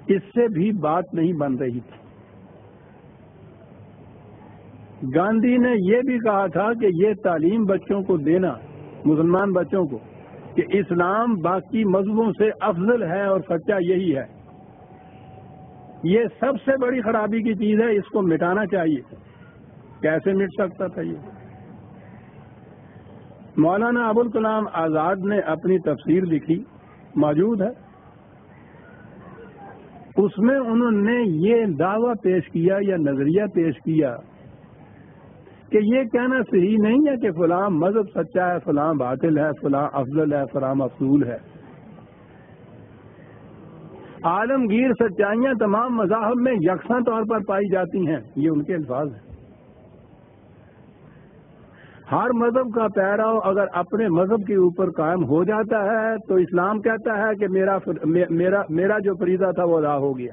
اس سے بھی بات نہیں بن رہی تھی۔ گاندھی نے یہ بھی کہا تھا کہ یہ تعلیم بچوں کو دینا، مسلمان بچوں کو، کہ اسلام باقی مذہبوں سے افضل ہے اور سچا یہی ہے، یہ سب سے بڑی خرابی کی چیز ہے، اس کو مٹانا چاہیے۔ کیسے مٹ سکتا تھا یہ؟ مولانا ابوالکلام آزاد نے اپنی تفسیر لکھی، موجود ہے، اس میں انہوں نے یہ دعویٰ پیش کیا یا نظریہ پیش کیا کہ یہ کہنا صحیح نہیں ہے کہ فلاں مذہب سچا ہے، فلاں باطل ہے، فلاں افضل ہے، فلاں مفضول ہے۔ عالمگیر سچائیاں تمام مذاہب میں یکساں طور پر پائی جاتی ہیں، یہ ان کے الفاظ ہیں۔ ہر مذہب کا پیرو اگر اپنے مذہب کے اوپر قائم ہو جاتا ہے تو اسلام کہتا ہے کہ میرا جو فریضہ تھا وہ ادا ہو گیا۔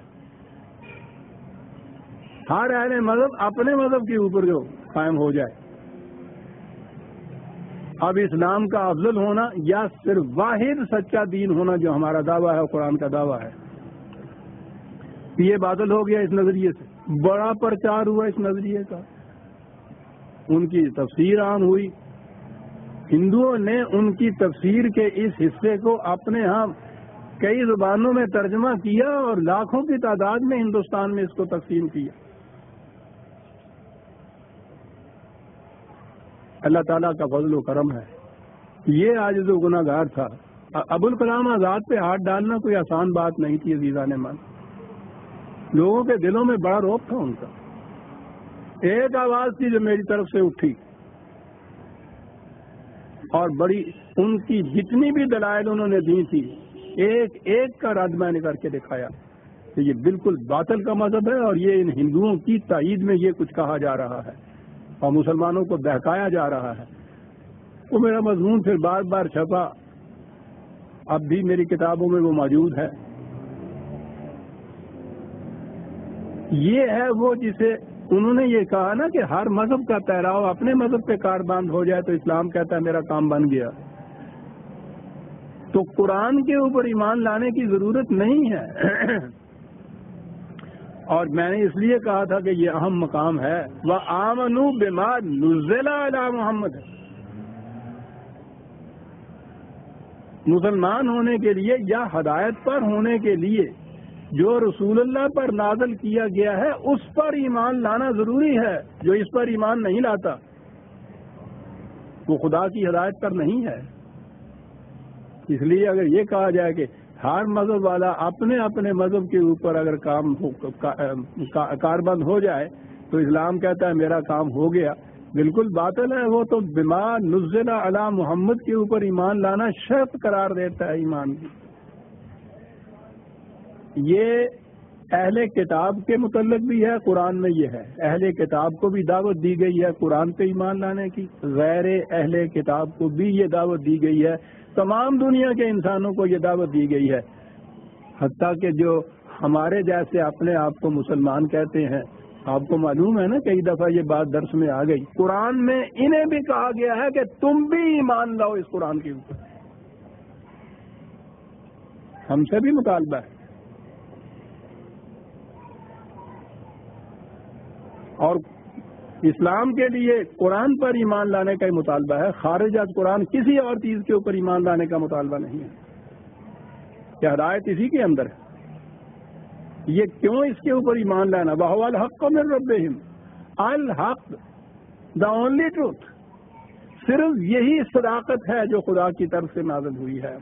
ہر اہل مذہب اپنے مذہب کے اوپر جو قائم ہو جائے۔ اب اسلام کا افضل ہونا یا صرف واحد سچا دین ہونا جو ہمارا دعویٰ ہے، قرآن کا دعویٰ ہے، یہ باطل ہو گیا۔ اس نظریے سے بڑا پرچار ہوا اس نظریے کا، ان کی تفسیر عام ہوئی، ہندوؤں نے ان کی تفسیر کے اس حصے کو اپنے ہاں کئی زبانوں میں ترجمہ کیا اور لاکھوں کی تعداد میں ہندوستان میں اس کو تقسیم کیا۔ اللہ تعالیٰ کا فضل و کرم ہے۔ یہ عاجز و گناہ گار تھا۔ ابوالکلام آزاد پہ ہاتھ ڈالنا کوئی آسان بات نہیں تھی عزیزان من، لوگوں کے دلوں میں بڑا رعب تھا ان کا۔ ایک آواز تھی جو میری طرف سے اٹھی اور بڑی ان کی جتنی بھی دلائل انہوں نے دی تھی ایک ایک کا رد میں نے کر کے دکھایا کہ یہ بالکل باطل کا مذہب ہے اور یہ ان ہندوؤں کی تائید میں یہ کچھ کہا جا رہا ہے اور مسلمانوں کو بہکایا جا رہا ہے۔ وہ میرا مضمون پھر بار بار چھپا، اب بھی میری کتابوں میں وہ موجود ہے۔ یہ ہے وہ جسے انہوں نے یہ کہا نا کہ ہر مذہب کا پیراو اپنے مذہب پہ کاربند ہو جائے تو اسلام کہتا ہے میرا کام بن گیا۔ تو قرآن کے اوپر ایمان لانے کی ضرورت نہیں ہے۔ اور میں نے اس لیے کہا تھا کہ یہ اہم مقام ہے، وَآمَنُوا بِمَا نُزِّلَ عَلَىٰ محمد۔ مسلمان ہونے کے لیے یا ہدایت پر ہونے کے لیے جو رسول اللہ پر نازل کیا گیا ہے اس پر ایمان لانا ضروری ہے۔ جو اس پر ایمان نہیں لاتا وہ خدا کی ہدایت پر نہیں ہے۔ اس لیے اگر یہ کہا جائے کہ ہر مذہب والا اپنے اپنے مذہب کے اوپر اگر کاربند ہو جائے تو اسلام کہتا ہے میرا کام ہو گیا، بالکل باطل ہے۔ وہ تو بما نزل علی محمد کے اوپر ایمان لانا شرط قرار دیتا ہے ایمان کی۔ یہ اہل کتاب کے متعلق بھی ہے، قرآن میں یہ ہے، اہل کتاب کو بھی دعوت دی گئی ہے قرآن پہ ایمان لانے کی، غیر اہل کتاب کو بھی یہ دعوت دی گئی ہے، تمام دنیا کے انسانوں کو یہ دعوت دی گئی ہے، حتیٰ کہ جو ہمارے جیسے اپنے آپ کو مسلمان کہتے ہیں۔ آپ کو معلوم ہے نا، کئی دفعہ یہ بات درس میں آ گئی، قرآن میں انہیں بھی کہا گیا ہے کہ تم بھی ایمان لاؤ اس قرآن کے اوپر۔ ہم سے بھی مطالبہ ہے، اور اسلام کے لیے قرآن پر ایمان لانے کا ہی مطالبہ ہے، خارج از قرآن کسی اور چیز کے اوپر ایمان لانے کا مطالبہ نہیں ہے کہ ہدایت اسی کے اندر ہے۔ یہ کیوں اس کے اوپر ایمان لانا؟ وَهُوَ الْحَقُّ مِن رَبِّهِمْ، الحق دا اونلی ٹروتھ، صرف یہی صداقت ہے جو خدا کی طرف سے نازل ہوئی ہے۔